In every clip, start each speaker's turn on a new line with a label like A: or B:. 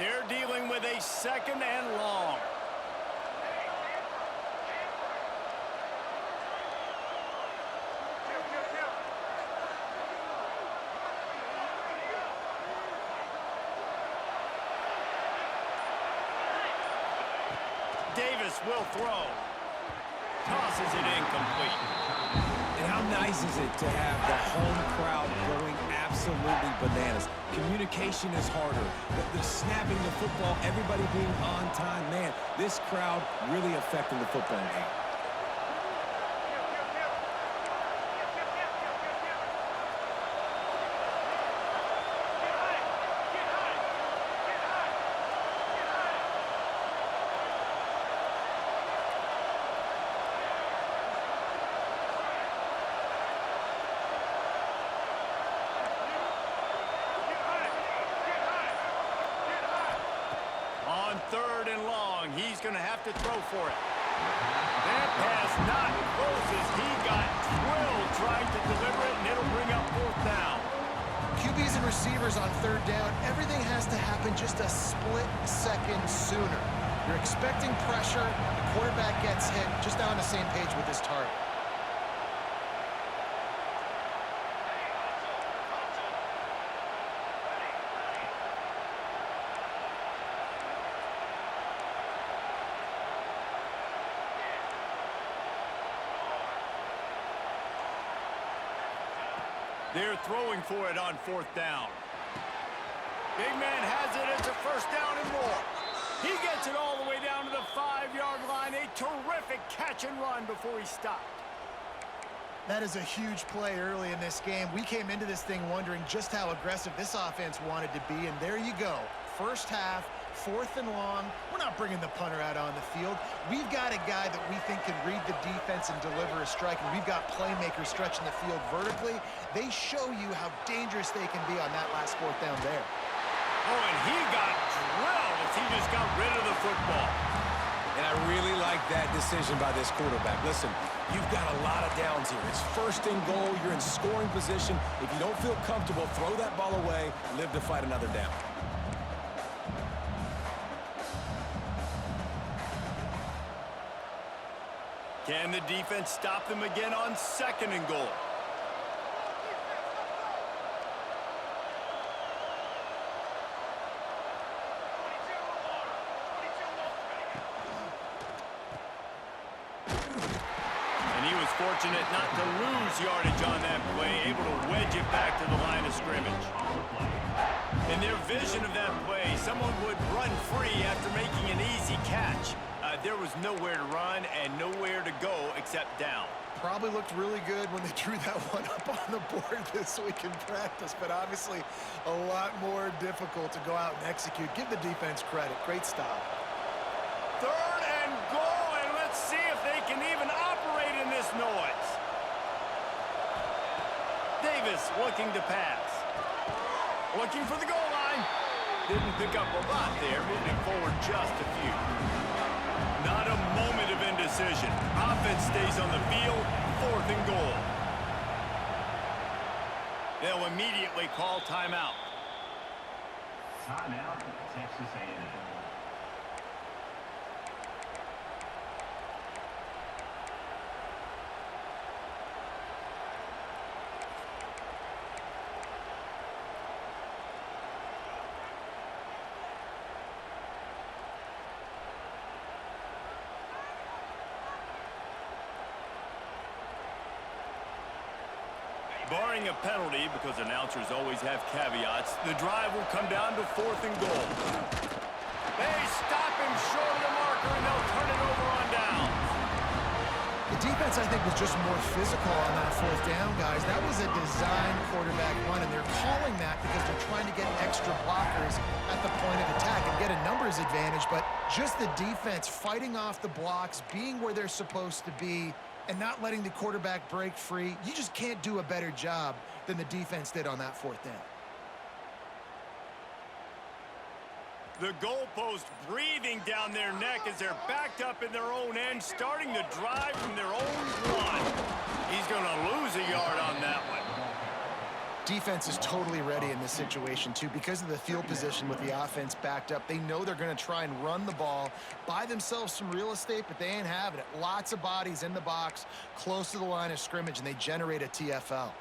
A: They're dealing with a 2nd and long. Davis will throw. Tosses it incomplete.
B: And how nice is it to have the home crowd going absolutely bananas? Communication is harder. The snapping the football, everybody being on time. Man, this crowd really affecting the football game.
A: On 3rd and long, he's going to have to throw for it. That pass not closes. He got drilled trying to deliver it, and it'll bring up 4th down.
C: QBs and receivers on 3rd down, everything has to happen just a split second sooner. You're expecting pressure, the quarterback gets hit, just now on the same page with his target.
A: They're throwing for it on 4th down. Big man has it. It's a 1st down and more. He gets it all the way down to the 5-yard line. A terrific catch and run before he stopped.
C: That is a huge play early in this game. We came into this thing wondering just how aggressive this offense wanted to be, and there you go. First half, 4th and long. We're not bringing the punter out on the field. We've got a guy that we think can read the defense and deliver a strike, and we've got playmakers stretching the field vertically. They show you how dangerous they can be on that last 4th down there.
A: Oh, and he got drilled as he just got rid of the football.
B: And I really like that decision by this quarterback. Listen, you've got a lot of downs here. It's 1st and goal. You're in scoring position. If you don't feel comfortable, throw that ball away, live to fight another down.
A: Can the defense stop them again on 2nd and goal? And he was fortunate not to lose yardage on that play, able to wedge it back to the line of scrimmage. In their vision of that play, someone would run free after making an easy catch. There was nowhere to run and nowhere to go except down.
C: Probably looked really good when they drew that one up on the board this week in practice, but obviously a lot more difficult to go out and execute. Give the defense credit. Great stop.
A: 3rd and goal, and let's see if they can even operate in this noise. Davis looking to pass. Looking for the goal line. Didn't pick up a lot there, moving forward just a few. Not a moment of indecision. Offense stays on the field, 4th and goal. They'll immediately call timeout.
D: Timeout, Texas AM.
A: Barring a penalty, because announcers always have caveats, the drive will come down to 4th and goal. They stop him short of the marker, and they'll turn it over on downs.
C: The defense, I think, was just more physical on that 4th down, guys. That was a design quarterback run, and they're calling that because they're trying to get extra blockers at the point of attack and get a numbers advantage, but just the defense fighting off the blocks, being where they're supposed to be, and not letting the quarterback break free. You just can't do a better job than the defense did on that 4th down.
A: The goalpost breathing down their neck as they're backed up in their own end, starting to drive from their own 1. He's going to lose a yard on that one.
C: defense is totally ready in this situation, too. Because of the field position with the offense backed up, they know they're going to try and run the ball, buy themselves some real estate, but they ain't having it. Lots of bodies in the box, close to the line of scrimmage, and they generate a TFL.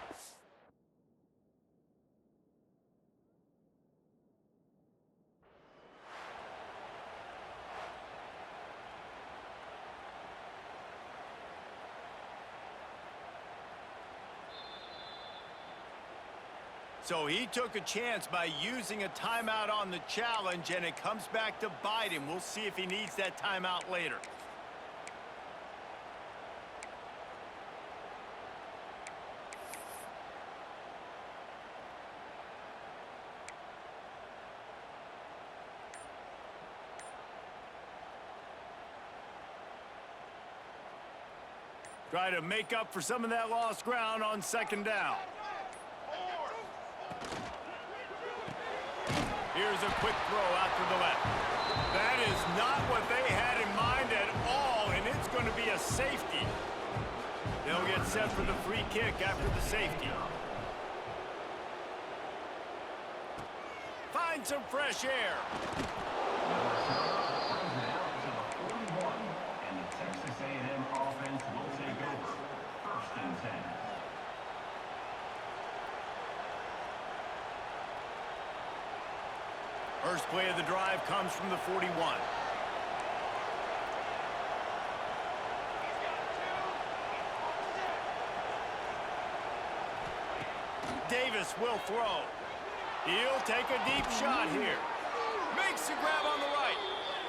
A: So he took a chance by using a timeout on the challenge, and it comes back to bite him. We'll see if he needs that timeout later. Try to make up for some of that lost ground on second down. Here's a quick throw out to the left. That is not what they had in mind at all, and it's going to be a safety. They'll get set for the free kick after the safety. Find some fresh air.
D: And the Texas AM offense will take over. 1st and 10.
A: First play of the drive comes from the 41. Davis will throw. He'll take a deep shot here. Makes the grab on the right.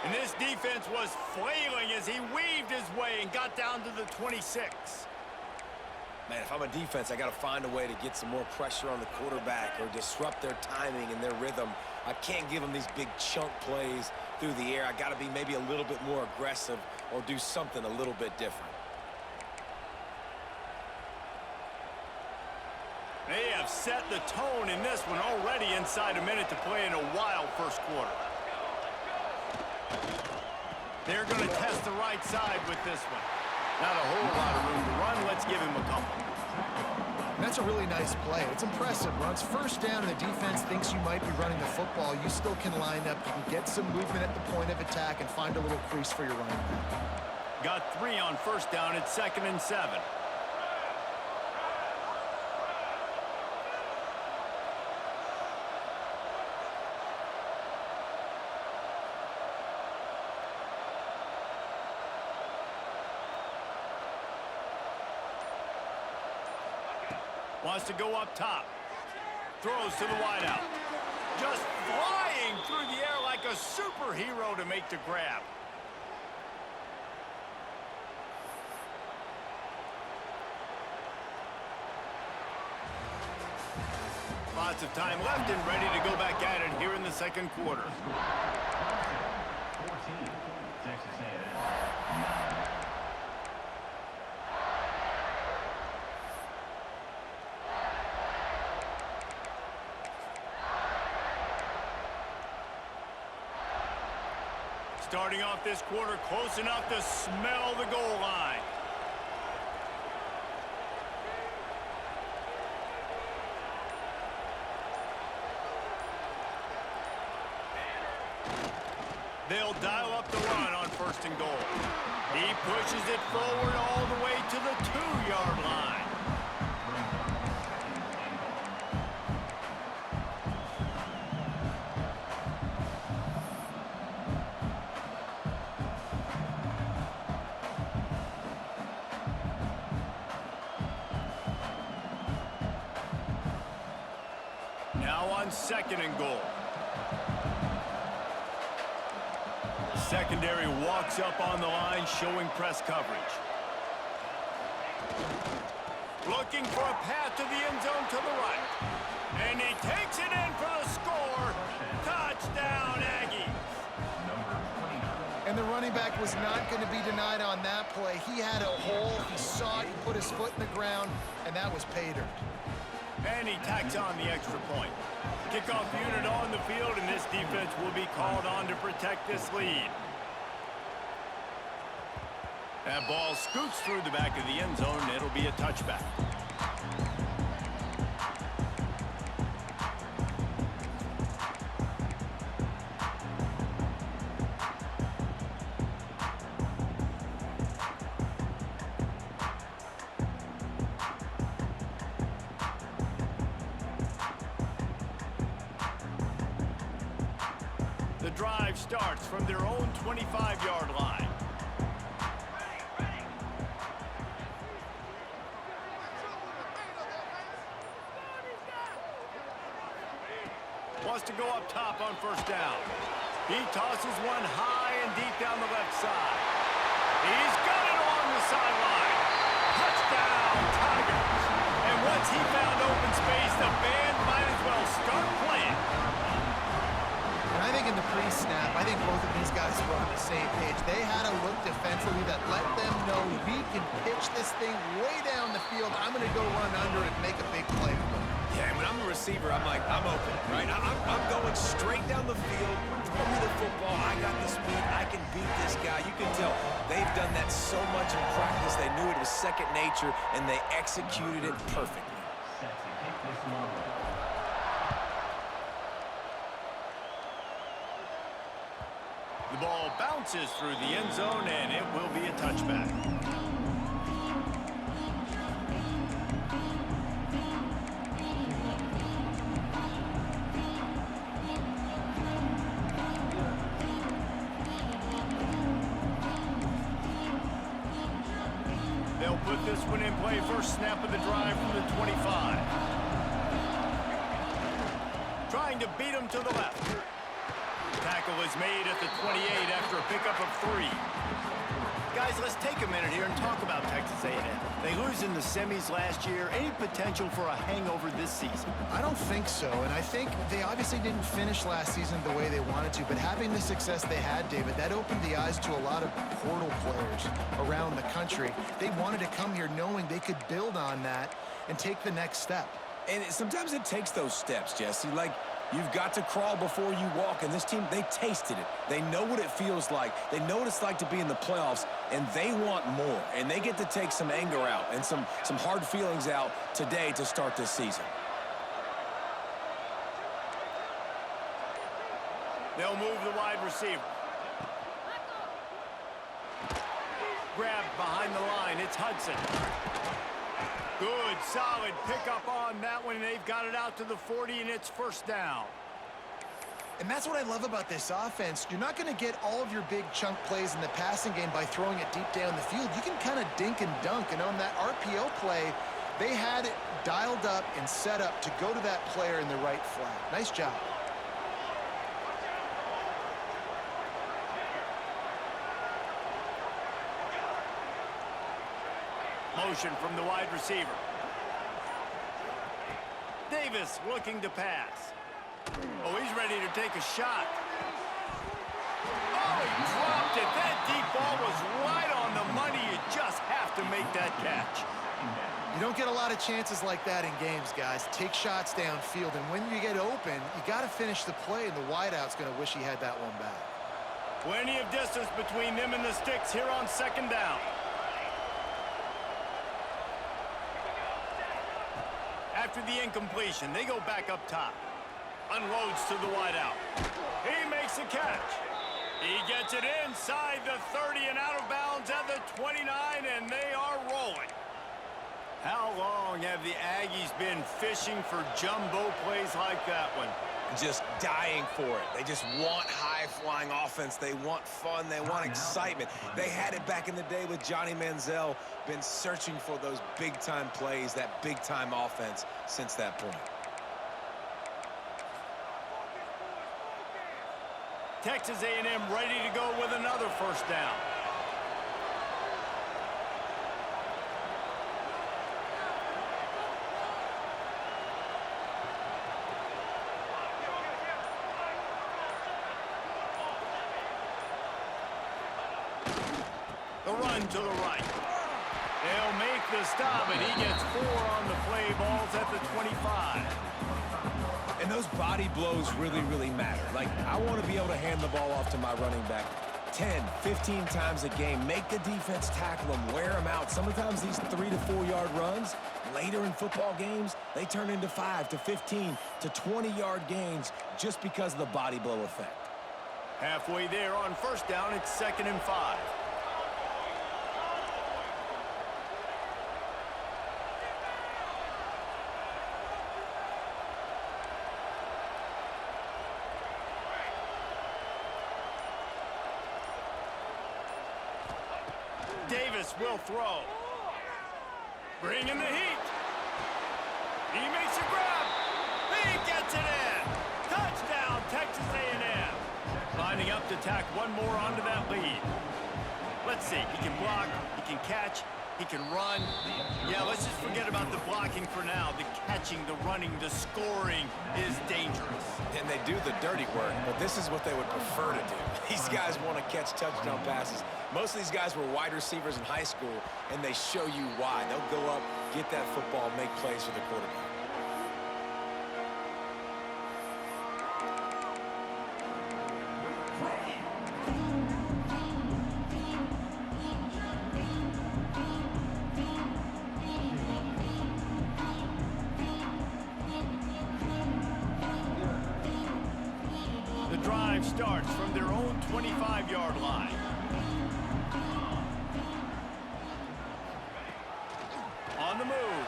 A: And this defense was flailing as he weaved his way and got down to the 26.
B: Man, if I'm a defense, I got to find a way to get some more pressure on the quarterback or disrupt their timing and their rhythm. I can't give them these big chunk plays through the air. I got to be maybe a little bit more aggressive or do something a little bit different.
A: They have set the tone in this one already inside a minute to play in a wild first quarter. They're going to test the right side with this one. Not a whole lot of room to run. Let's give him a couple.
C: That's a really nice play. It's impressive. Runs first down and the defense thinks you might be running the football. You still can line up. You can get some movement at the point of attack and find a little crease for your running back.
A: Got 3 on first down. It's 2nd and 7. Wants to go up top. Throws to the wideout. Just flying through the air like a superhero to make the grab. Lots of time left and ready to go back at it here in the second quarter.
D: 14, Texas AM.
A: Starting off this quarter close enough to smell the goal line. They'll dial up the run on 1st and goal. He pushes it forward all the way to the 2-yard line. Now on 2nd and goal. Secondary walks up on the line, showing press coverage. Looking for a path to the end zone to the right. And he takes it in for the score. Touchdown, Aggies.
C: And the running back was not going to be denied on that play. He had a hole, he saw it, he put his foot in the ground, and that was pay dirt.
A: And he tacks on the extra point. Kickoff unit on the field, and this defense will be called on to protect this lead. That ball scoots through the back of the end zone, and it'll be a touchback. drive starts from their own 25-yard line. Wants to go up top on first down. He tosses one high and deep down the left side. He's got it along the sideline. Touchdown, Tigers. And once he found open space, the band might as well start playing.
C: And I think in the pre-snap, I think both of these guys were on the same page. They had a look defensively that let them know we can pitch this thing way down the field. I'm going to go run under it and make a big play for them.
B: Yeah, and when I'm a receiver, I'm like, I'm open, right? I'm going straight down the field, throw me the football, I got the speed, I can beat this guy. You can tell they've done that so much in practice. They knew it was second nature, and they executed it perfectly.
D: Set to kick this one off.
A: The ball bounces through the end zone, and it will be a touchback. They'll put this one in play. First snap of the drive from the 25. Trying to beat him to the left. Tackle is made at the 28 after a pickup of 3. Guys, let's take a minute here and talk about Texas A&M. They lose in the semis last year. Any potential for a hangover this season?
C: I don't think so, and I think they obviously didn't finish last season the way they wanted to, but having the success they had, David, that opened the eyes to a lot of portal players around the country. They wanted to come here knowing they could build on that and take the next step.
B: And sometimes it takes those steps, Jesse. Like, you've got to crawl before you walk, and this team, they tasted it. They know what it feels like. They know what it's like to be in the playoffs, and they want more. And they get to take some anger out and some hard feelings out today to start this season.
A: They'll move the wide receiver. Grabbed behind the line. It's Hudson. Good, solid pickup on that one, and they've got it out to the 40, and it's first down.
C: And that's what I love about this offense. You're not going to get all of your big chunk plays in the passing game by throwing it deep down the field. You can kind of dink and dunk, and on that RPO play, they had it dialed up and set up to go to that player in the right flat. Nice job.
A: Motion from the wide receiver. Davis looking to pass. Oh, he's ready to take a shot. Oh, he dropped it. That deep ball was right on the money. You just have to make that catch.
C: You don't get a lot of chances like that in games, guys. Take shots downfield, and when you get open, you got to finish the play, and the wideout's going to wish he had that one back.
A: Plenty of distance between them and the sticks here on second down. After the incompletion, they go back up top. Unloads to the wideout. He makes a catch. He gets it inside the 30 and out of bounds at the 29, and they are rolling. How long have the Aggies been fishing for jumbo plays like that one?
B: Just dying for it. They just want high-flying offense. They want fun. They want excitement. They had it back in the day with Johnny Manziel. Been searching for those big-time plays, that big-time offense since that point.
A: Texas A&M ready to go with another first down. The run to the right. They'll make the stop, and he gets 4 on the play. Balls at the 25.
B: And those body blows really, really matter. Like, I want to be able to hand the ball off to my running back 10, 15 times a game. Make the defense tackle them, wear them out. Sometimes these 3 to 4 yard runs, later in football games, they turn into 5 to 15 to 20 yard gains just because of the body blow effect.
A: Halfway there on first down, it's 2nd and 5. will throw. Bringing the heat. He makes a grab. He gets it in. Touchdown, Texas A&M. Lining up to tack one more onto that lead. Let's see. He can block. He can catch. He can run. Yeah, let's just forget about the blocking for now. The catching, the running, the scoring is dangerous.
B: And they do the dirty work, but this is what they would prefer to do. These guys want to catch touchdown passes. Most of these guys were wide receivers in high school, and they show you why. They'll go up, get that football, make plays for the quarterback.
A: Starts from their own 25-yard line. On the move.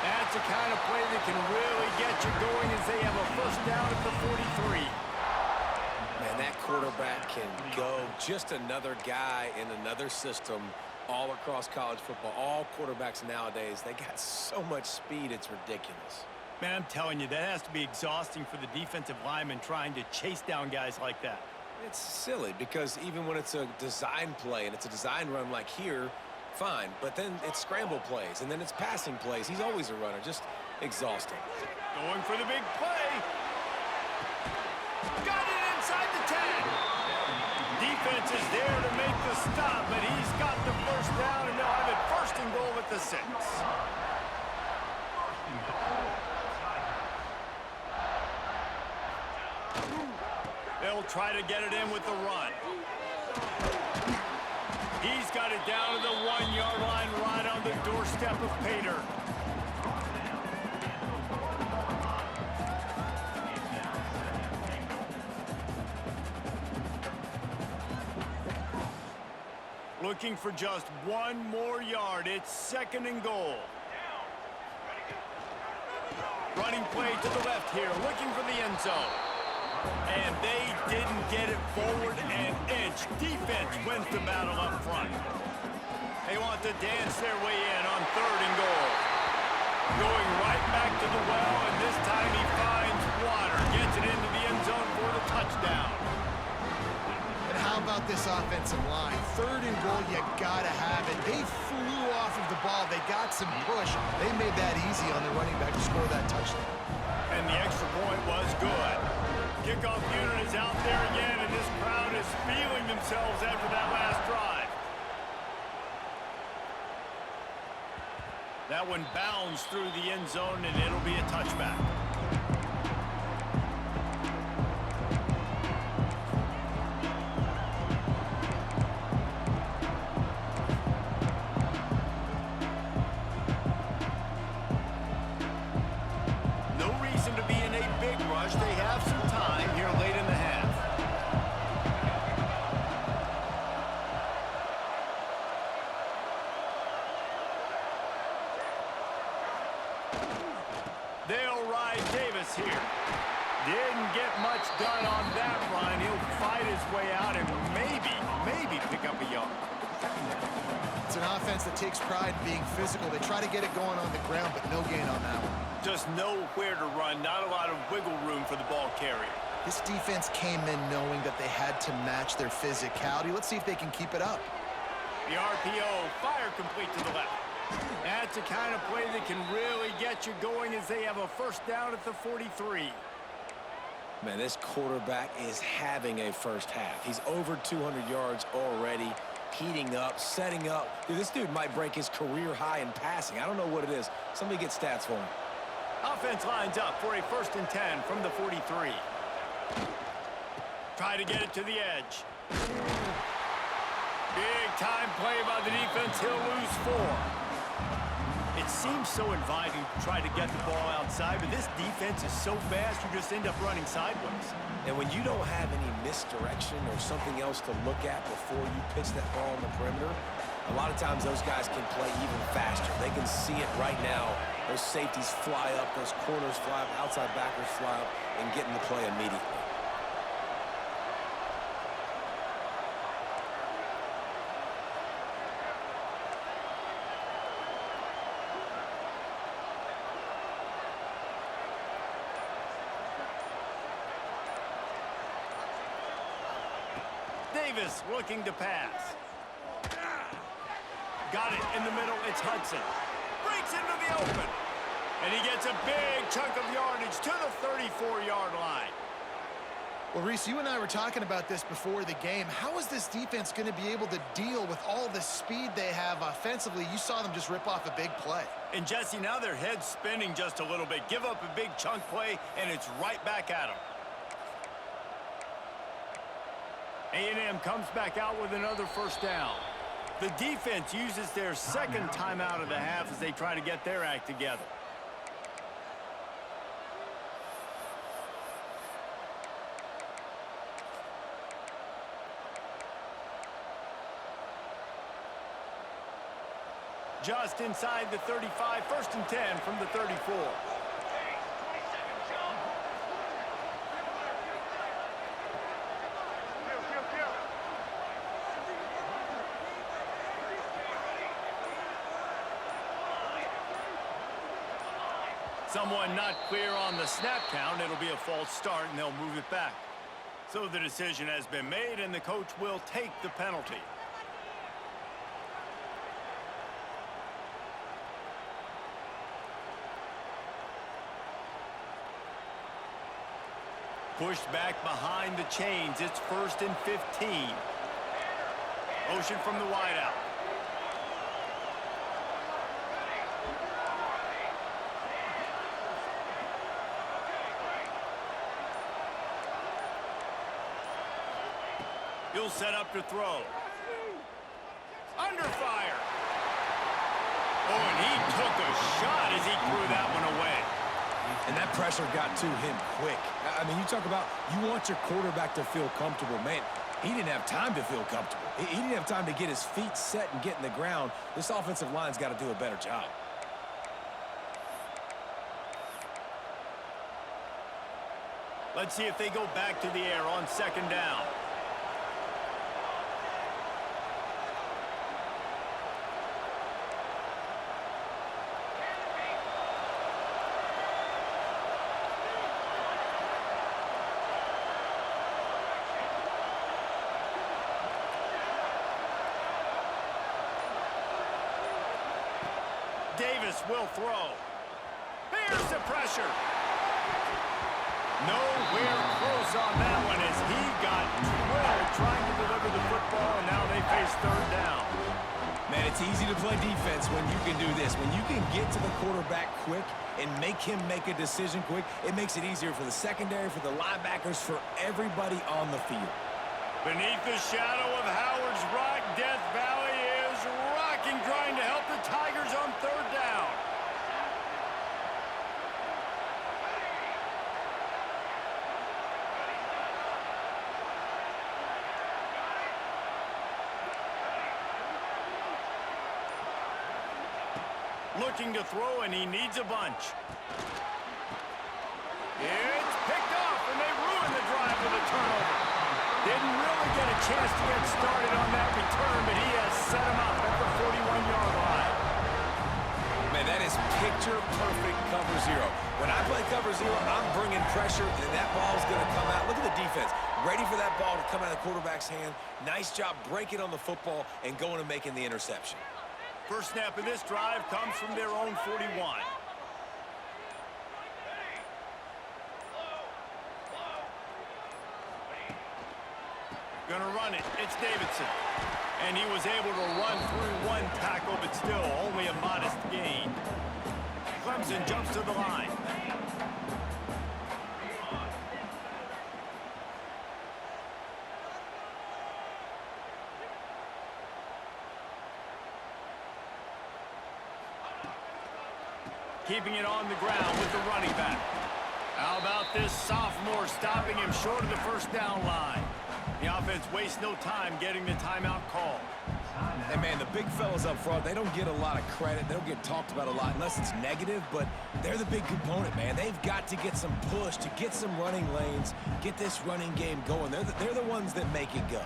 A: That's the kind of play that can really get you going as they have a first down at the 43.
B: Man, that quarterback can go. Just another guy in another system all across college football. All quarterbacks nowadays, they got so much speed, it's ridiculous.
A: Man, I'm telling you, that has to be exhausting for the defensive lineman trying to chase down guys like that.
B: It's silly because even when it's a design play and it's a design run like here, fine. But then it's scramble plays and then it's passing plays. He's always a runner, just exhausting.
A: Going for the big play. Got it inside the 10. Defense is there to make the stop, but he's got the first down, and they'll have it first and goal at the 6. They'll try to get it in with the run. He's got it down to the 1-yard line right on the doorstep of Pater. Looking for just one more yard. It's 2nd and goal. Running play to the left here, looking for the end zone. And they didn't get it forward an inch. Defense wins the battle up front. They want to dance their way in on 3rd and goal. Going right back to the well, and this time he finds water. Gets it into the end zone for the touchdown.
C: And how about this offensive line? 3rd and goal, you gotta have it. They flew off of the ball. They got some push. They made that easy on the running back to score that touchdown.
A: And the extra point was good. Kickoff unit is out there again, and this crowd is feeling themselves after that last drive. That one bounds through the end zone, and it'll be a touchback. They have some time here late in the half. They'll ride Davis here. Didn't get much done on that run. He'll fight his way out and maybe pick up a yard.
C: It's an offense that takes pride in being physical. They try to get it going on the ground, but no gain on that one.
A: Just nowhere to run, not a lot of wiggle room for the ball carrier.
C: This defense came in knowing that they had to match their physicality. Let's see if they can keep it up.
A: The RPO, fire complete to the left. That's the kind of play that can really get you going as they have a first down at the 43.
B: Man, this quarterback is having a first half. He's over 200 yards already, heating up, setting up. Dude, this dude might break his career high in passing. I don't know what it is. Somebody get stats for him.
A: Offense lines up for a 1st and 10 from the 43. Try to get it to the edge. Big time play by the defense. He'll lose 4. It seems so inviting to try to get the ball outside, but this defense is so fast you just end up running sideways.
B: And when you don't have any misdirection or something else to look at before you pitch that ball on the perimeter, a lot of times those guys can play even faster. They can see it right now. Those safeties fly up, those corners fly up, outside backers fly up, and get in the play immediately.
A: Davis looking to pass. Got it in the middle. It's Hudson. Breaks into the open. And he gets a big chunk of yardage to the 34-yard line.
C: Well, Reese, you and I were talking about this before the game. How is this defense going to be able to deal with all the speed they have offensively? You saw them just rip off a big play.
A: And, Jesse, now their head's spinning just a little bit. Give up a big chunk play, and it's right back at them. A&M comes back out with another first down. The defense uses their second timeout of the half as they try to get their act together. Just inside the 35, 1st and 10 from the 34. Someone not clear on the snap count. It'll be a false start, and they'll move it back. So the decision has been made, and the coach will take the penalty. Pushed back behind the chains. It's 1st and 15. Motion from the wideout. He'll set up to throw. Under fire. Oh, and he took a shot as he threw that one away.
B: And that pressure got to him quick. I mean, you talk about you want your quarterback to feel comfortable. Man, he didn't have time to feel comfortable. He didn't have time to get his feet set and get in the ground. This offensive line's got to do a better job.
A: Let's see if they go back to the air on 2nd down. Davis will throw. Here's the pressure. Nowhere close on that one as he got drilled trying to deliver the football, and now they face 3rd down.
B: Man, it's easy to play defense when you can do this. When you can get to the quarterback quick and make him make a decision quick, it makes it easier for the secondary, for the linebackers, for everybody on the field.
A: Beneath the shadow of Howard's Rock, Death Valley is rocking, trying to help the Tigers on 3rd down. Looking to throw, and he needs a bunch. It's picked off, and they ruin the drive with a turnover. Didn't really get a chance to get started on that return, but he has set him up at the 41-yard line.
B: Man, that is picture-perfect cover zero. When I play cover zero, I'm bringing pressure, and that ball's going to come out. Look at the defense. Ready for that ball to come out of the quarterback's hand. Nice job breaking on the football and going and making the interception.
A: First snap of this drive comes from their own 41. Gonna run it. It's Davidson. And he was able to run through one tackle, but still only a modest gain. Clemson jumps to the line. Keeping it on the ground with the running back. How about this sophomore stopping him short of the 1st down line? The offense wastes no time getting the timeout called.
B: And, man, the big fellas up front, they don't get a lot of credit. They don't get talked about a lot unless it's negative, but they're the big component, man. They've got to get some push, to get some running lanes, get this running game going. They're the ones that make it go.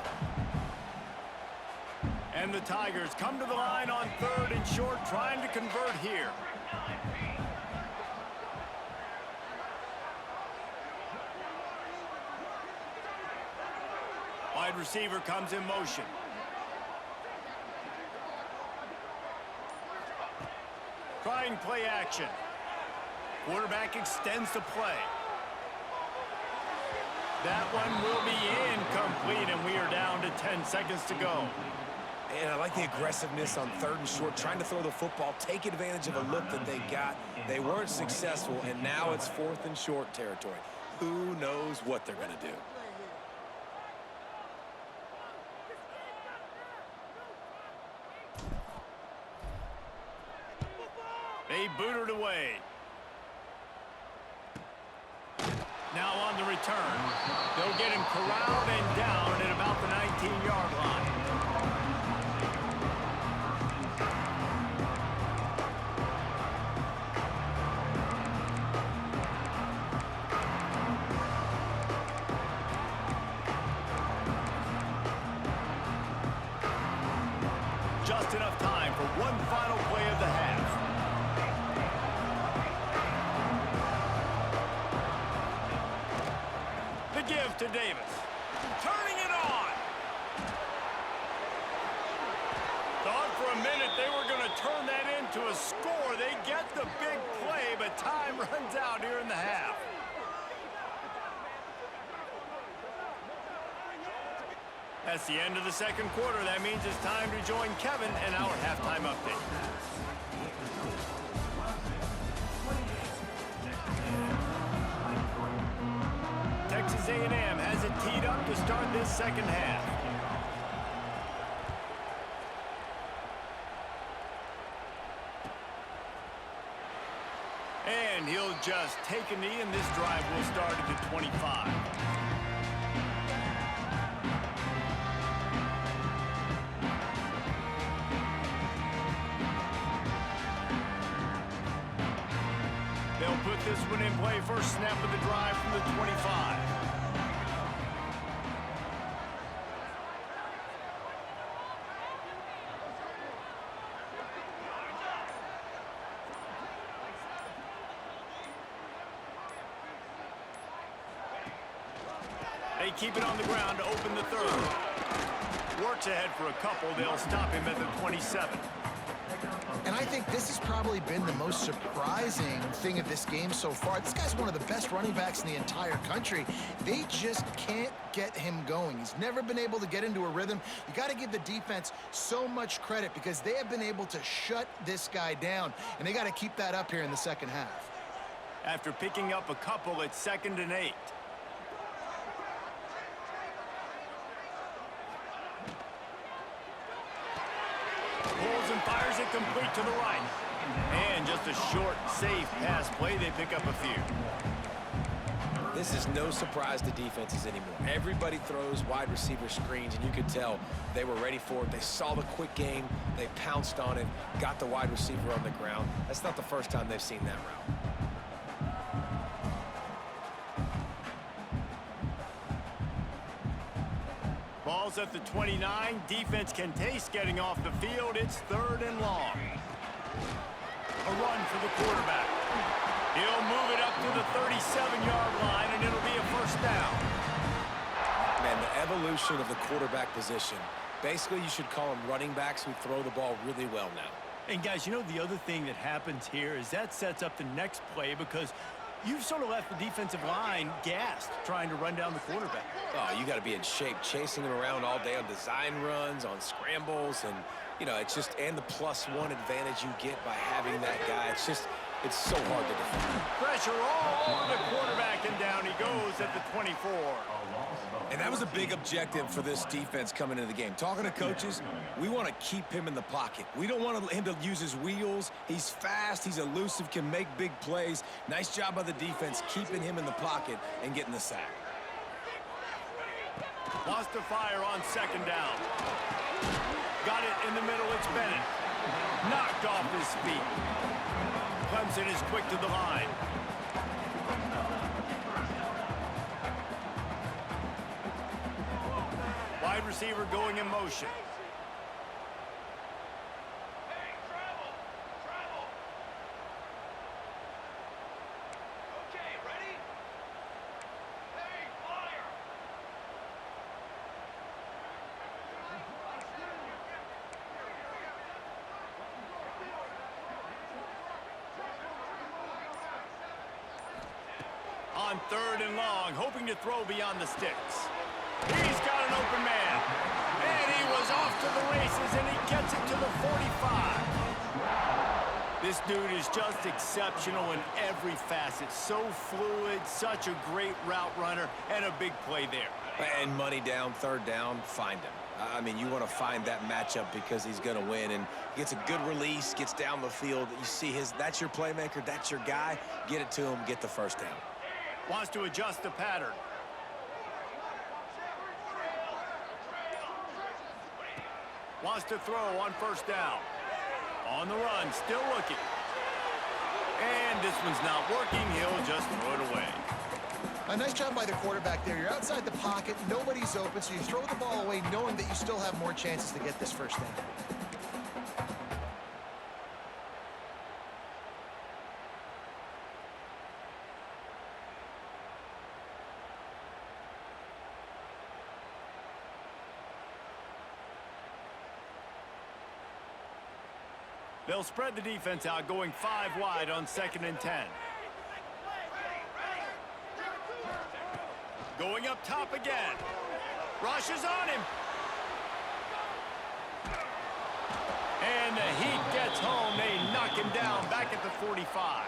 A: And the Tigers come to the line on 3rd and short, trying to convert here. Wide receiver comes in motion. Trying play action. Quarterback extends the play. That one will be incomplete, and we are down to 10 seconds to go.
B: And I like the aggressiveness on 3rd and short, trying to throw the football, take advantage of a look that they got. They weren't successful, and now it's 4th and short territory. Who knows what they're going to do?
A: They boot it away. Now on the return. They'll get him corralled and down at about the 19-yard line. Just enough time for one final play of the half. The give to Davis. Turning it on. Thought for a minute they were going to turn that into a score. They get the big play, but time runs out here in the half. That's the end of the second quarter. That means it's time to join Kevin in our halftime update. Texas A&M has it teed up to start this second half. And he'll just take a knee, and this drive will start at the 25. They'll put this one in play. First snap of the drive from the 25. They keep it on the ground to open the third. Works ahead for a couple. They'll stop him at the 27.
C: And I think this has probably been the most surprising thing of this game so far. This guy's one of the best running backs in the entire country. They just can't get him going. He's never been able to get into a rhythm. You got to give the defense so much credit because they have been able to shut this guy down, and they got to keep that up here in the second half.
A: After picking up a couple, it's 2nd and 8. Pulls and fires it complete to the right. And just a short, safe pass play. They pick up a few.
B: This is no surprise to defenses anymore. Everybody throws wide receiver screens, and you could tell they were ready for it. They saw the quick game. They pounced on it, got the wide receiver on the ground. That's not the first time they've seen that route.
A: Ball's at the 29. Defense can taste getting off the field. It's 3rd and long. A run for the quarterback. He'll move it up to the 37-yard line, and it'll be a first down.
B: Man, the evolution of the quarterback position. Basically, you should call them running backs who throw the ball really well now.
A: And, guys, you know the other thing that happens here is that sets up the next play because you've sort of left the defensive line gassed trying to run down the quarterback.
B: Oh, you got to be in shape, chasing him around all day on design runs, on scrambles, and, you know, it's just, and the +1 advantage you get by having that guy. It's just, it's so hard to defend.
A: Pressure all on the quarterback, and down he goes at the 24.
B: And that was a big objective for this defense coming into the game. Talking to coaches, we want to keep him in the pocket. We don't want him to use his wheels. He's fast, he's elusive, can make big plays. Nice job by the defense keeping him in the pocket and getting the sack.
A: Wants to fire on 2nd down. Got it in the middle, it's Bennett. Knocked off his feet. Clemson is quick to the line. Wide receiver going in motion. on 3rd and long, hoping to throw beyond the sticks. He's got an open man. And he was off to the races, and he gets it to the 45. This dude is just exceptional in every facet. So fluid, such a great route runner, and a big play there.
B: And money down, 3rd down, find him. I mean, you want to find that matchup because he's going to win, and he gets a good release, gets down the field. You see that's your playmaker, that's your guy. Get it to him, get the 1st down.
A: Wants to adjust the pattern. Wants to throw on 1st down. On the run, still looking. And this one's not working. He'll just throw it away.
C: A nice job by the quarterback there. You're outside the pocket, nobody's open, so you throw the ball away knowing that you still have more chances to get this 1st down.
A: They'll spread the defense out, going 5 wide on 2nd and 10. Going up top again. Rushes on him. And the Heat gets home. They knock him down back at the 45.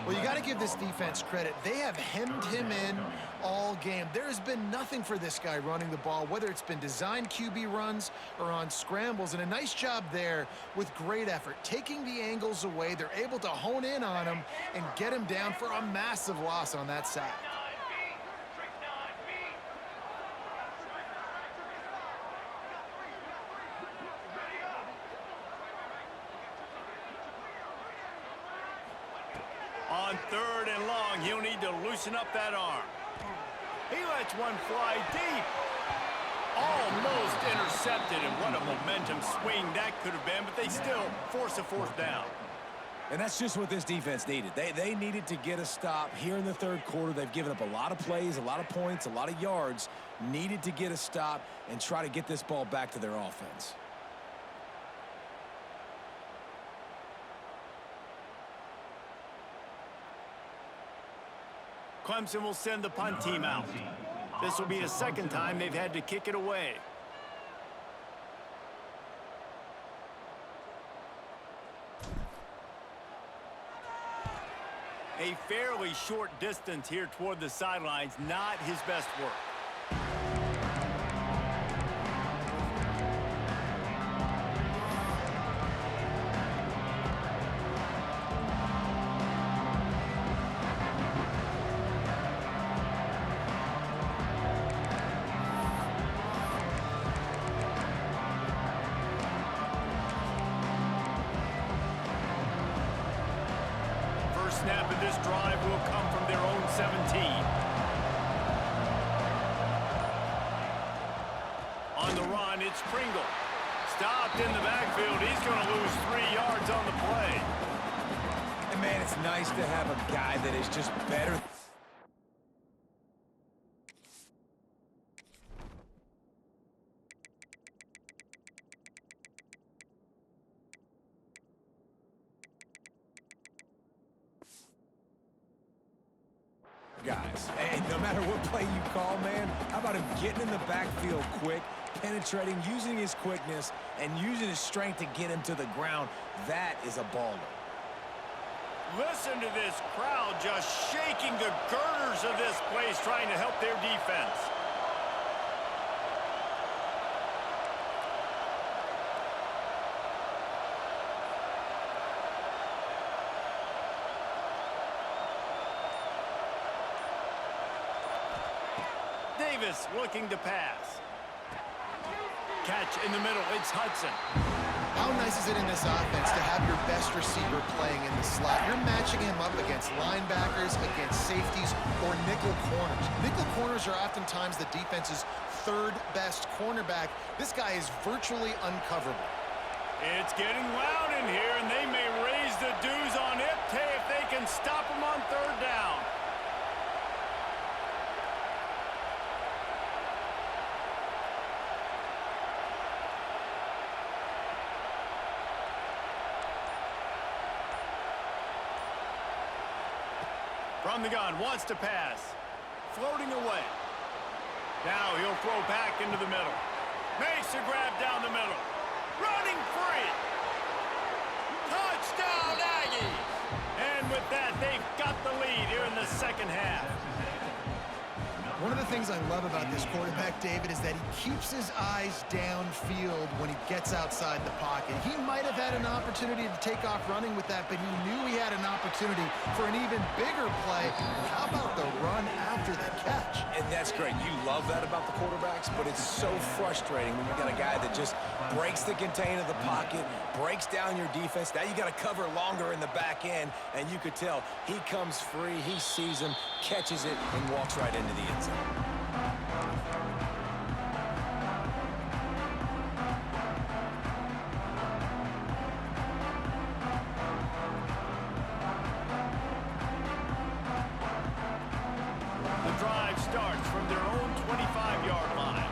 C: Well, you got to give this defense credit. They have hemmed him in all game. There has been nothing for this guy running the ball, whether it's been designed QB runs or on scrambles, and a nice job there with great effort. Taking the angles away, they're able to hone in on him and get him down for a massive loss on that side.
A: On 3rd and long, he'll need to loosen up that arm. He lets one fly deep. Almost intercepted, and what a momentum swing that could have been, but they still force a 4th down.
B: And that's just what this defense needed. They needed to get a stop here in the 3rd quarter. They've given up a lot of plays, a lot of points, a lot of yards. Needed to get a stop and try to get this ball back to their offense.
A: Clemson will send the punt team out. This will be the 2nd time they've had to kick it away. A fairly short distance here toward the sidelines, not his best work. Snap of this drive will come from their own 17. On the run, it's Pringle. Stopped in the backfield. He's going to lose 3 yards on the play.
B: And, man, it's nice to have a guy that is just better. Guys, and no matter what play you call, man, how about him getting in the backfield quick, penetrating, using his quickness, and using his strength to get him to the ground? That is a baller.
A: Listen to this crowd just shaking the girders of this place, trying to help their defense. Davis looking to pass. Catch in the middle, it's Hudson.
C: How nice is it in this offense to have your best receiver playing in the slot? You're matching him up against linebackers, against safeties, or nickel corners. Nickel corners are oftentimes the defense's 3rd best cornerback. This guy is virtually uncoverable.
A: It's getting loud in here, and they may raise the dues on it if they can stop him on 3rd down. From the gun, wants to pass. Floating away. Now he'll throw back into the middle. Makes a grab down the middle. Running free. Touchdown, Aggies! And with that, they've got the lead here in the second half.
C: One of the things I love about this quarterback, David, is that he keeps his eyes downfield when he gets outside the pocket. He might have had an opportunity to take off running with that, but he knew he had an opportunity for an even bigger play. How about the run after the catch?
B: And that's great. You love that about the quarterbacks, but it's so frustrating when you got a guy that just breaks the contain of the pocket, breaks down your defense. Now you got to cover longer in the back end, and you could tell he comes free, he sees him, catches it, and walks right into the end zone.
A: The drive starts from their own 25-yard line.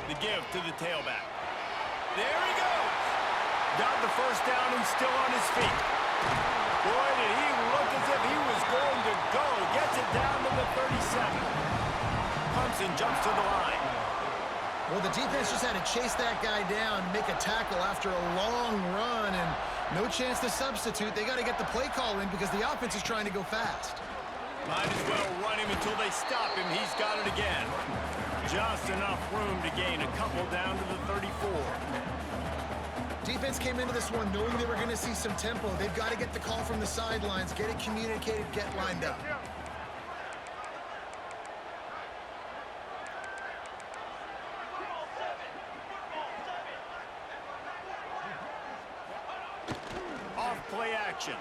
A: The give to the tailback. There he goes. Got the first down and still on his feet. Boy, did he look as if he was going to go. Gets it down to the 37. Clemson jumps to the line.
C: Well, the defense just had to chase that guy down, make a tackle after a long run, and no chance to substitute. They got to get the play call in because the offense is trying to go fast.
A: Might as well run him until they stop him. He's got it again. Just enough room to gain a couple down to the 34.
C: Defense came into this one knowing they were going to see some tempo. They've got to get the call from the sidelines, get it communicated, get lined up.
A: Off play action.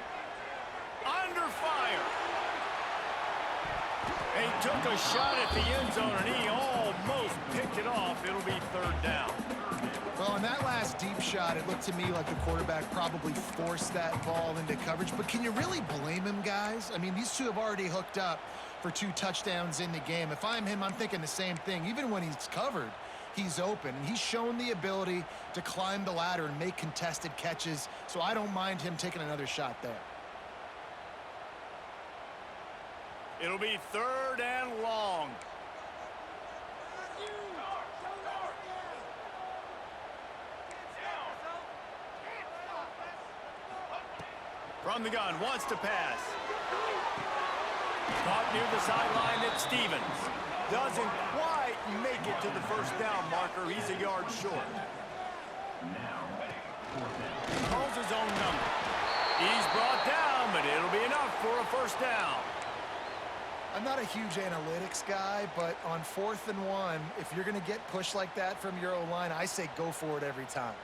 A: Under fire. He took a shot at the end zone, and he almost picked it off. It'll be third down.
C: Well, on that last deep shot, it looked to me like the quarterback probably forced that ball into coverage. But can you really blame him, guys? I mean, these two have already hooked up for 2 touchdowns in the game. If I'm him, I'm thinking the same thing. Even when he's covered, he's open. And he's shown the ability to climb the ladder and make contested catches. So I don't mind him taking another shot there.
A: It'll be third and long. From the gun, wants to pass. Caught near the sideline at Stevens. Doesn't quite make it to the first down marker. He's a yard short. Calls his own number. He's brought down, but it'll be enough for a first down.
C: I'm not a huge analytics guy, but on 4th and 1, if you're going to get pushed like that from your O-line, I say go for it every time.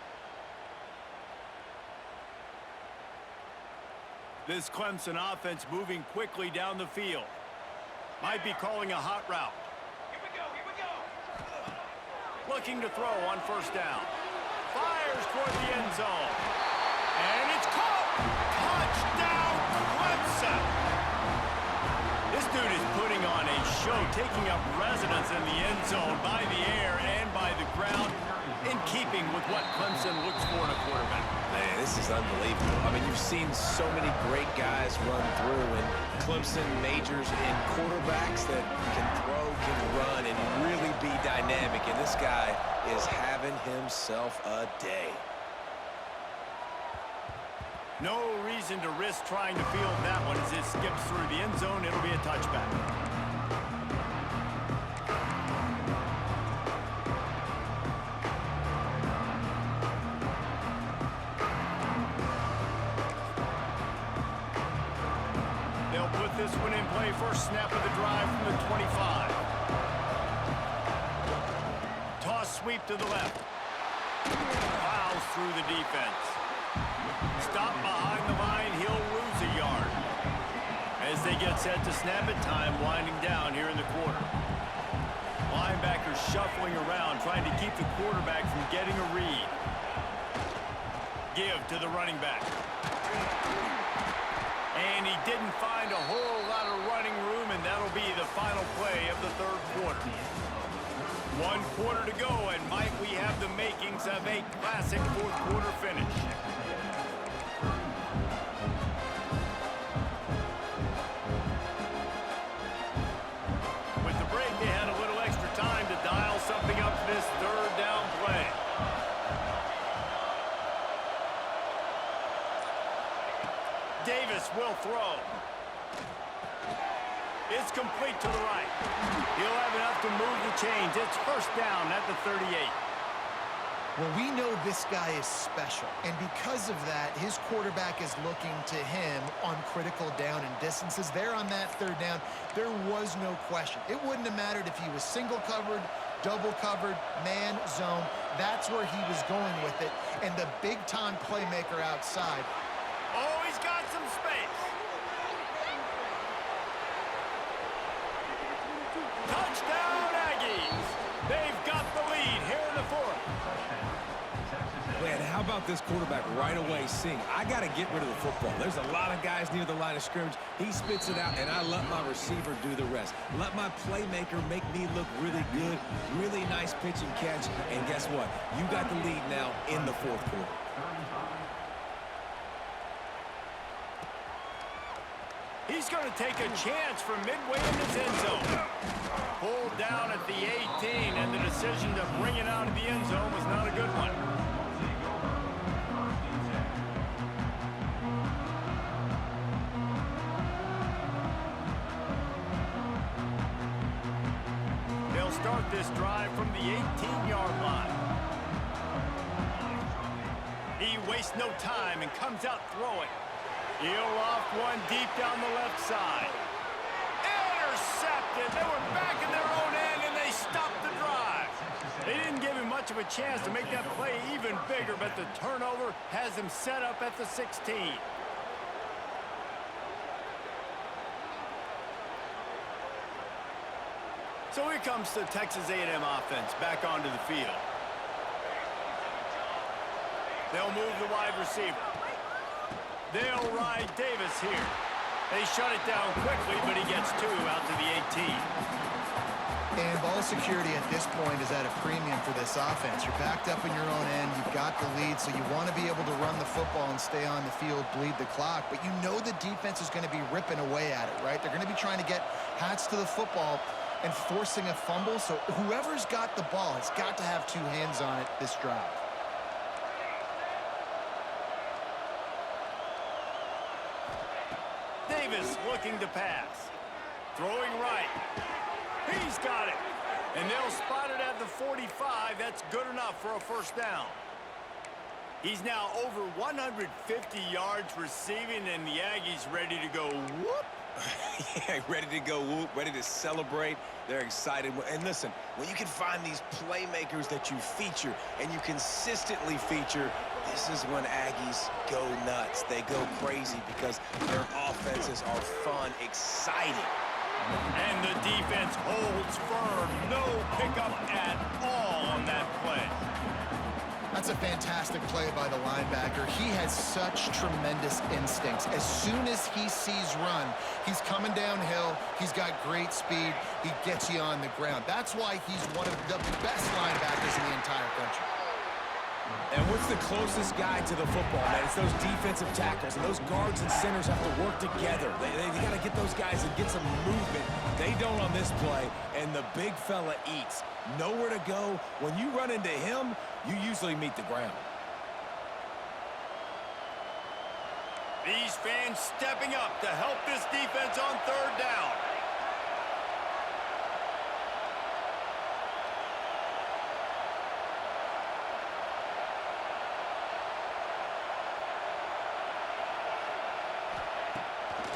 A: This Clemson offense moving quickly down the field. Might be calling a hot route.
D: Here we go.
A: Looking to throw on first down. Fires toward the end zone. And it's caught. Touchdown, Clemson. This dude is putting on a show, taking up residence in the end zone by the air and by the ground, in keeping with what Clemson looks for in a quarterback.
B: Man, this is unbelievable. I mean, you've seen so many great guys run through, and Clemson majors in quarterbacks that can throw, can run, and really be dynamic. And this guy is having himself a day.
A: No reason to risk trying to field that one as it skips through the end zone. It'll be a touchback. They'll put this one in play. First snap of the drive from the 25. Toss sweep to the left. Fouls through the defense. Stop behind the line, he'll lose a yard. As they get set to snap it, time winding down here in the quarter. Linebackers shuffling around, trying to keep the quarterback from getting a read. Give to the running back. And he didn't find a whole lot of running room, and that'll be the final play of the third quarter. 1 quarter to go, and might we have the makings of a classic fourth quarter finish. With the break, they had a little extra time to dial something up for this third down play. Davis will throw. It's complete to the right. He'll have enough to move the chains. It's first down at the 38.
C: Well, we know this guy is special, and because of that, his quarterback is looking to him on critical down and distances. There on that third down, there was no question. It wouldn't have mattered if he was single covered, double covered, man, zone. That's where he was going with it, and the big-time playmaker outside.
A: Oh, he's got some space. Touchdown, Aggies. They've got the lead here in the fourth.
B: Man, how about this quarterback right away seeing, I got to get rid of the football. There's a lot of guys near the line of scrimmage. He spits it out, and I let my receiver do the rest. Let my playmaker make me look really good. Really nice pitch and catch. And guess what? You got the lead now in the fourth quarter.
A: He's going to take a chance from midway in his end zone. Pulled down at the 18, and the decision to bring it out of the end zone was not a good one. They'll start this drive from the 18-yard line. He wastes no time and comes out throwing. He'll loft one deep down the left side. Intercepted. They were back in their own end, and they stopped the drive. They didn't give him much of a chance to make that play even bigger, but the turnover has him set up at the 16. So here comes the Texas A&M offense back onto the field. They'll move the wide receiver. They'll ride Davis here. They shut it down quickly, but he gets 2 out to the 18.
C: And ball security at this point is at a premium for this offense. You're backed up in your own end. You've got the lead, so you want to be able to run the football and stay on the field, bleed the clock. But you know the defense is going to be ripping away at it, right? They're going to be trying to get hats to the football and forcing a fumble. So whoever's got the ball has got to have 2 hands on it this drive.
A: Davis looking to pass. Throwing right. He's got it. And they'll spot it at the 45. That's good enough for a first down. He's now over 150 yards receiving, and the Aggies ready to go whoop.
B: Yeah, ready to go whoop, ready to celebrate. They're excited. And listen, when you can find these playmakers that you feature and you consistently feature, this is when Aggies go nuts. They go crazy because their offenses are fun, exciting.
A: And the defense holds firm. No pickup at all on that play.
C: That's a fantastic play by the linebacker. He has such tremendous instincts. As soon as he sees run, he's coming downhill. He's got great speed. He gets you on the ground. That's why he's one of the best linebackers in the entire country.
B: And what's the closest guy to the football, man? It's those defensive tackles, and those guards and centers have to work together. They got to get those guys and get some movement. They don't on this play, and the big fella eats. Nowhere to go. When you run into him, you usually meet the ground.
A: These fans stepping up to help this defense on third down.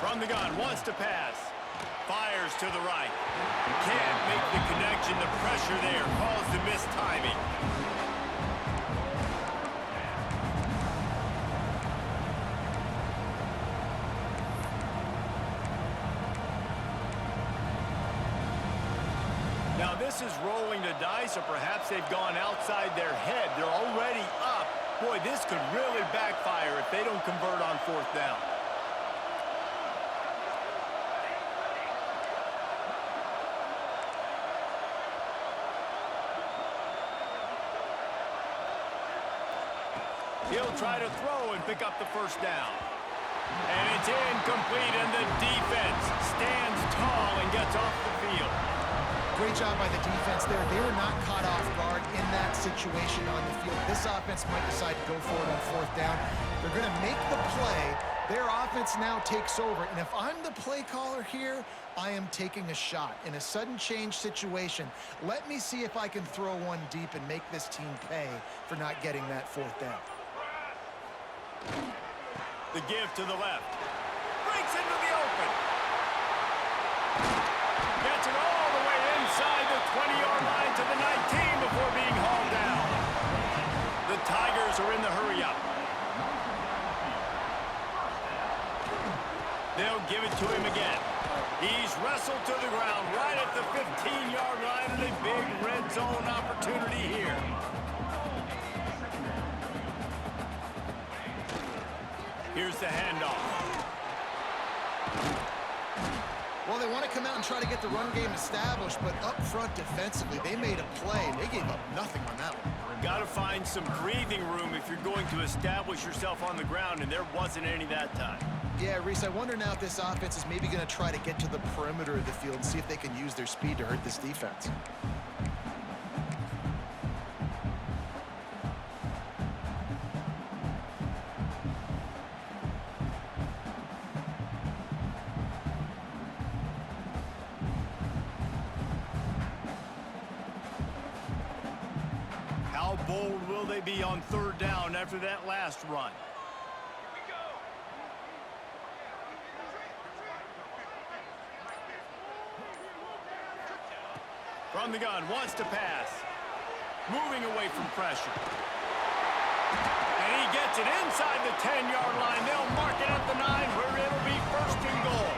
A: From the gun, wants to pass. Fires to the right. Can't make the connection. The pressure there caused the missed timing. Now this is rolling the dice, or perhaps they've gone outside their head. They're already up. Boy, this could really backfire if they don't convert on fourth down. He'll try to throw and pick up the first down. And it's incomplete, and the defense stands tall and gets off the field.
C: Great job by the defense there. They were not caught off guard in that situation on the field. This offense might decide to go for it on fourth down. They're going to make the play. Their offense now takes over. And if I'm the play caller here, I am taking a shot. In a sudden change situation, let me see if I can throw one deep and make this team pay for not getting that fourth down.
A: The give to the left. Breaks into the open. Gets it all the way inside the 20-yard line to the 19 before being hauled down. The Tigers are in the hurry-up. They'll give it to him again. He's wrestled to the ground right at the 15-yard line, and a big red zone opportunity here. Here's the handoff.
C: Well, they want to come out and try to get the run game established, but up front defensively, they made a play, and they gave up nothing on that one.
A: Got to find some breathing room if you're going to establish yourself on the ground, and there wasn't any that time.
C: Yeah, Reese, I wonder now if this offense is maybe going to try to get to the perimeter of the field and see if they can use their speed to hurt this defense.
A: How bold will they be on third down after that last run? From the gun, wants to pass. Moving away from pressure. And he gets it inside the 10-yard line. They'll mark it at the 9 where it'll be first and goal.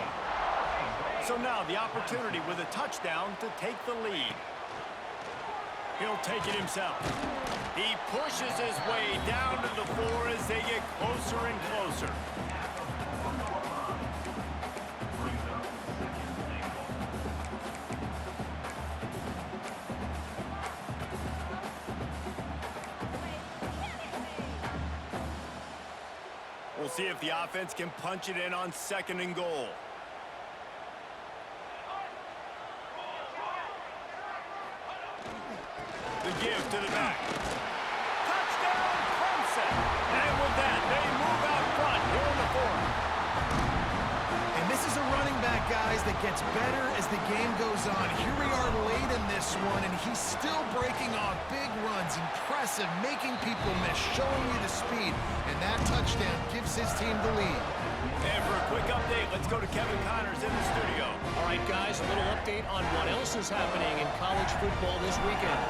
A: So now the opportunity with a touchdown to take the lead. He'll take it himself. He pushes his way down to the 4 as they get closer and closer. We'll see if the offense can punch it in on second and goal. The give to the back. Touchdown, Clemson! And with that, they move out front here in the 4th.
C: And this is a running back, guys, that gets better as the game goes on. Here we are late in this one, and he's still breaking off big runs. Impressive, making people miss, showing you the speed. And that touchdown gives his team the lead.
A: And for a quick update, let's go to Kevin Connors in the studio.
E: All right, guys, a little update on what else is happening in college football this weekend.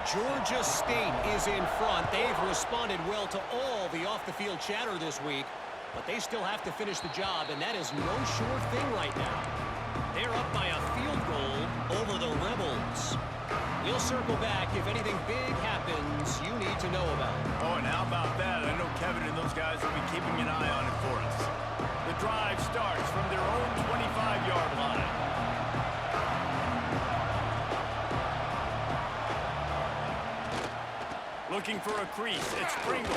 E: Georgia State is in front. They've responded well to all the off-the-field chatter this week, but they still have to finish the job, and that is no sure thing right now. They're up by a field goal over the Rebels. We'll circle back if anything big happens you need to know about.
A: Oh, and how about that? I know Kevin and those guys will be keeping an eye on it for us. The drive starts from their own 25-yard line. Looking for a crease. It's Pringle.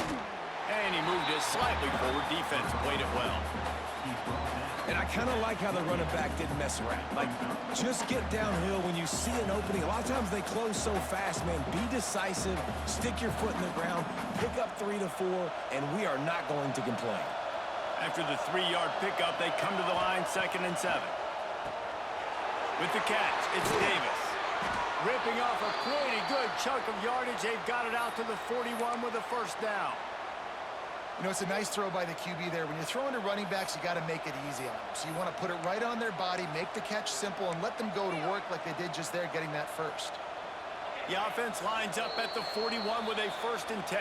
A: And he moved it slightly forward. Defense played it well.
B: And I kind of like how the running back didn't mess around. Like, just get downhill when you see an opening. A lot of times they close so fast, man. Be decisive, stick your foot in the ground, pick up 3 to 4, and we are not going to complain.
A: After the 3-yard pickup, they come to the line, 2nd and 7. With the catch, it's Davis. Ripping off a pretty good chunk of yardage. They've got it out to the 41 with a first down.
C: You know, it's a nice throw by the QB there. When you're throwing to running backs, you got to make it easy on them. So you want to put it right on their body, make the catch simple, and let them go to work like they did just there, getting that first.
A: The offense lines up at the 41 with a 1st and 10.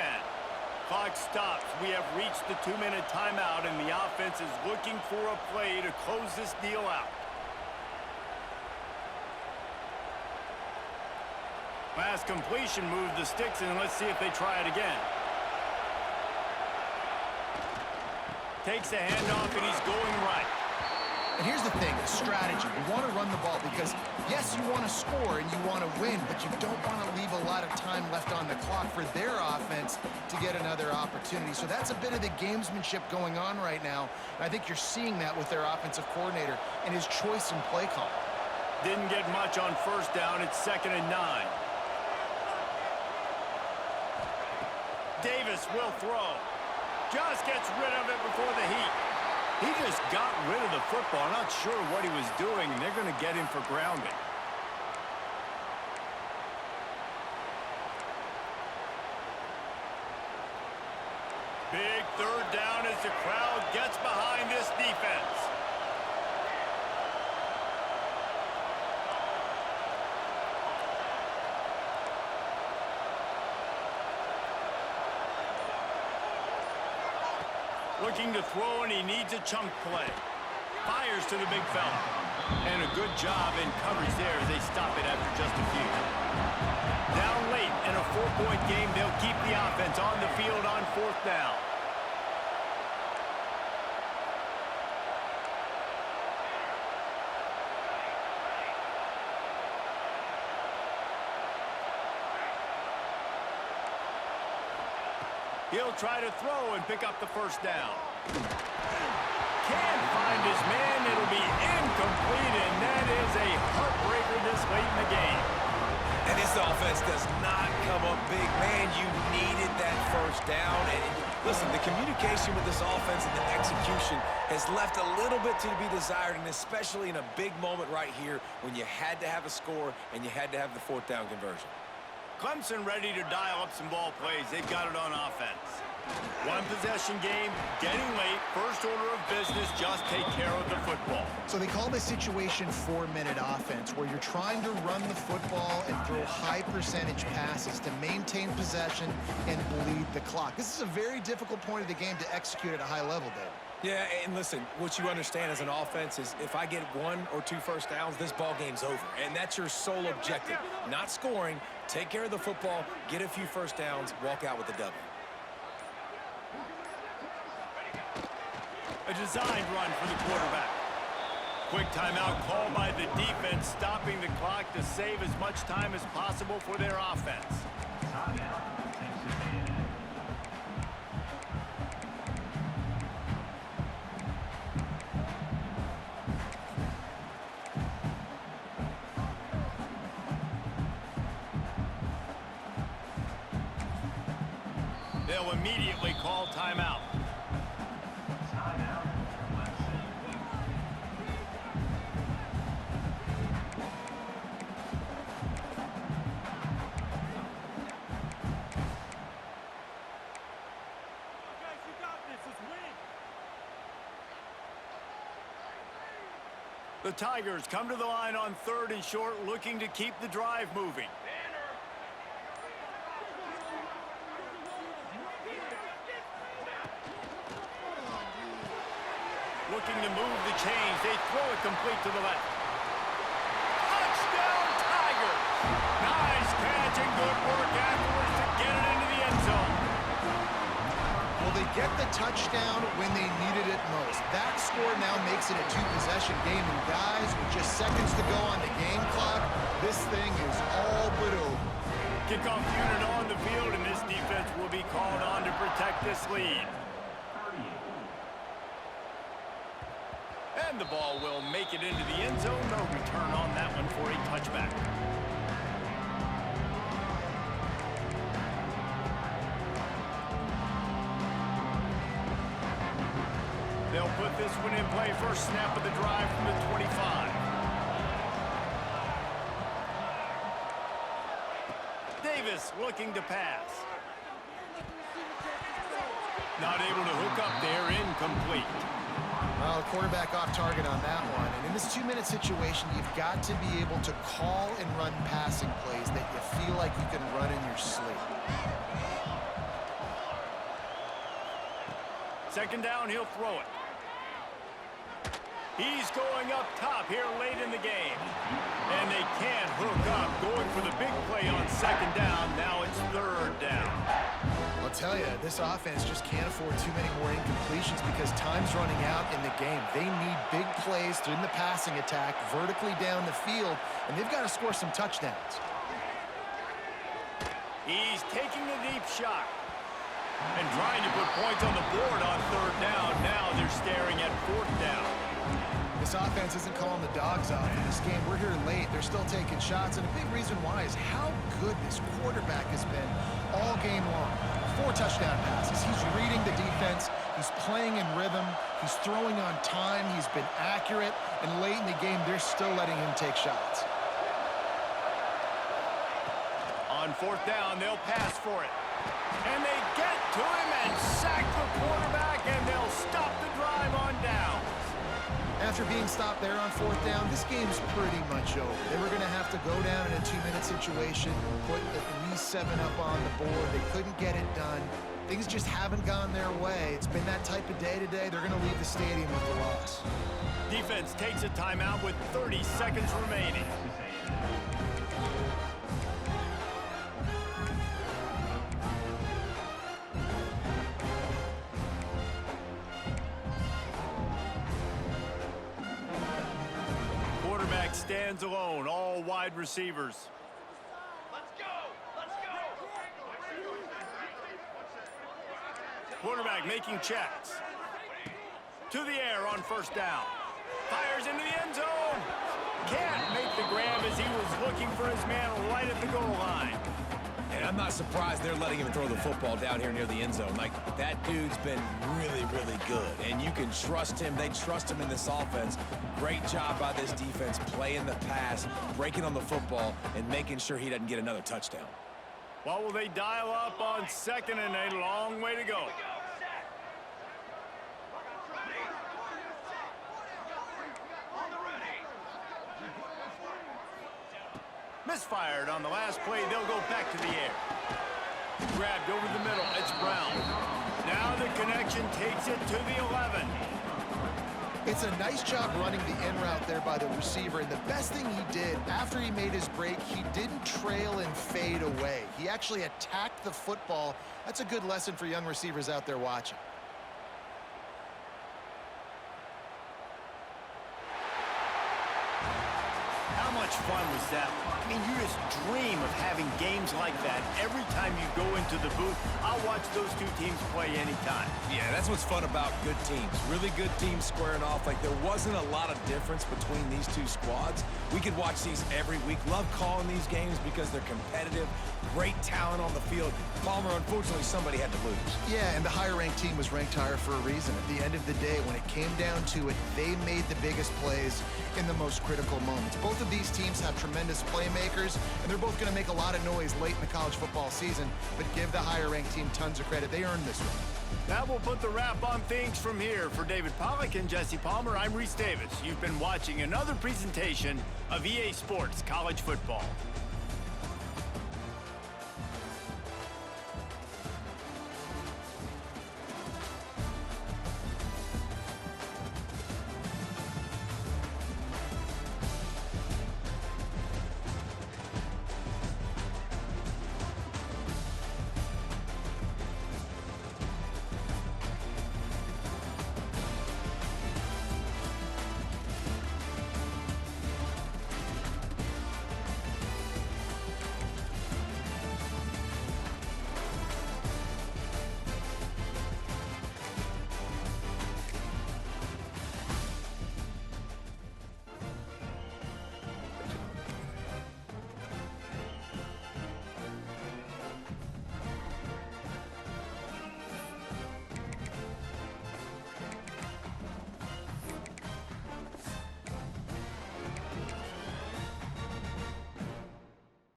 A: Clock stops. We have reached the 2-minute timeout, and the offense is looking for a play to close this deal out. Pass completion moved the sticks, and let's see if they try it again. Takes the handoff, and he's going right.
C: And here's the thing, strategy. You want to run the ball because, yes, you want to score and you want to win, but you don't want to leave a lot of time left on the clock for their offense to get another opportunity. So that's a bit of the gamesmanship going on right now. And I think you're seeing that with their offensive coordinator and his choice in play call.
A: Didn't get much on first down. It's 2nd and 9. Davis will throw. Just gets rid of it before the heat. He just got rid of the football. I'm not sure what he was doing, and they're going to get him for grounding. Big 3rd down as the crowd gets behind this defense. Looking to throw, and he needs a chunk play. Fires to the big fella. And a good job in coverage there as they stop it after just a few. Down late in a 4-point game, they'll keep the offense on the field on 4th down. He'll try to throw and pick up the 1st down. Can't find his man. It'll be incomplete, and that is a heartbreaker this late in the game.
B: And this offense does not come up big. Man, you needed that 1st down. And listen, the communication with this offense and the execution has left a little bit to be desired, and especially in a big moment right here when you had to have a score and you had to have the 4th down conversion.
A: Clemson ready to dial up some ball plays. They've got it on offense. 1-possession game, getting late, first order of business, just take care of the football.
C: So they call this situation 4-minute offense, where you're trying to run the football and throw high percentage passes to maintain possession and bleed the clock. This is a very difficult point of the game to execute at a high level, Dave.
B: Yeah, and listen, what you understand as an offense is if I get 1 or 2 first downs, this ball game's over. And that's your sole objective. Not scoring, take care of the football, get a few first downs, walk out with the W.
A: A designed run for the quarterback. Quick timeout called by the defense, stopping the clock to save as much time as possible for their offense. They'll immediately call timeout. The Tigers come to the line on 3rd and short, looking to keep the drive moving. Looking to move the chains. They throw it complete to the left. Touchdown, Tigers! Nice catch and good work afterwards to get it into the end zone.
C: Well, they get the touchdown when they needed it most. That score now makes it a 2-possession game. And guys, with just seconds to go on the game clock, this thing is all but over.
A: Kickoff unit on the field, and this defense will be called on to protect this lead. And the ball will make it into the end zone. No return on that one for a touchback. They'll put this one in play. First snap of the drive from the 25. Davis looking to pass. Not able to hook up there, incomplete.
C: Well, the quarterback off target on that one. And in this 2-minute situation, you've got to be able to call and run passing plays that you feel like you can run in your sleep.
A: 2nd down, he'll throw it. He's going up top here late in the game. And they can't hook up. Going for the big play on 2nd down. Now it's 3rd down.
C: Well, tell you, this offense just can't afford too many more incompletions because time's running out in the game. They need big plays in the passing attack, vertically down the field, and they've got to score some touchdowns.
A: He's taking a deep shot and trying to put points on the board on third down. Now they're staring at fourth down.
C: This offense isn't calling the dogs off in this game. We're here late. They're still taking shots, and a big reason why is how good this quarterback has been all game long. 4 touchdown passes. He's reading the defense. He's playing in rhythm. He's throwing on time. He's been accurate, and late in the game, they're still letting him take shots.
A: On fourth down, they'll pass for it. And they get to him and sack the quarterback, and they'll stop the drive on down.
C: After being stopped there on fourth down, this game's pretty much over. They were going to have to go down in a 2-minute situation, put at least 7 up on the board. They couldn't get it done. Things just haven't gone their way. It's been that type of day today. They're going to leave the stadium with the loss.
A: Defense takes a timeout with 30 seconds remaining. Quarterback stands alone, all wide receivers.
D: Let's go! Let's go!
A: Quarterback making checks. To the air on first down. Fires into the end zone. Can't make the grab as he was looking for his man right at the goal line.
B: And I'm not surprised they're letting him throw the football down here near the end zone. Like, that dude's been really, really good. And you can trust him. They trust him in this offense. Great job by this defense playing the pass, breaking on the football, and making sure he doesn't get another touchdown.
A: What will they dial up on second and a long way to go? Misfired on the last play. They'll go back to the air. Grabbed over the middle. It's Brown. Now the connection takes it to the 11.
C: It's a nice job running the in route there by the receiver, and the best thing he did after he made his break, he didn't trail and fade away. He actually attacked the football. That's a good lesson for young receivers out there watching.
A: How much fun was that? I mean, you just dream of having games like that every time you go into the booth. I'll watch those two teams play anytime.
B: Yeah, that's what's fun about good teams. Really good teams squaring off. Like, there wasn't a lot of difference between these two squads. We could watch these every week. Love calling these games because they're competitive. Great talent on the field. Palmer, unfortunately, somebody had to lose.
C: Yeah, and the higher-ranked team was ranked higher for a reason. At the end of the day, when it came down to it, they made the biggest plays in the most critical moments. Both of these teams have tremendous playmakers, and they're both going to make a lot of noise late in the college football season, but give the higher-ranked team tons of credit. They earned this one.
A: That will put the wrap on things from here. For David Pollack and Jesse Palmer, I'm Reese Davis. You've been watching another presentation of EA Sports College Football.